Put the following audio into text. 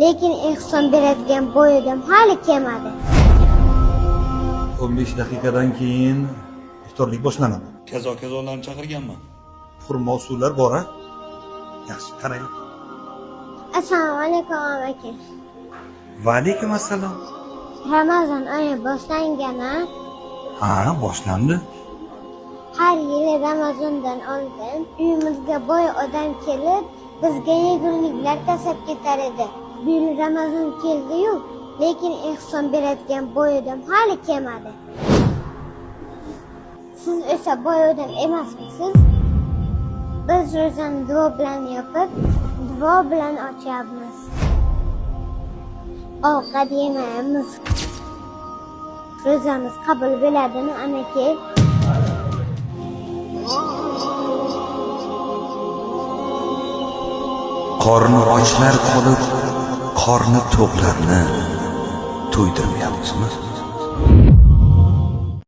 Lekin ehson beradigan bo'yidim hali kelmadi. 15 daqiqadan keyin iftorlik boshlanadi. Kazolarni chaqirganman. Xurmo suvlar bor a? Yaxshi, qarang. Assalomu alaykum aka. Va alaykum assalom. Ramazon oyi boshlangan-a? Ha, boshlandi. Har yili Ramazondan oldin uyimizga boy odam kelib, bizga yeguliklar tashlab ketar edi. Bu yil Ramazon keldi-yu, lekin ehson beradigan boy odam hali kelmadi. Siz esa boy odam emasmisiz? Biz ro'zani duo bilan yopib, duo bilan ochyapmiz. Ovqat yemaymiz. Ro'zamiz qabul bo'ladimi, amaki? Qorni ochlar qolib, qorni to'qlarni to'ydirmayapmizmi?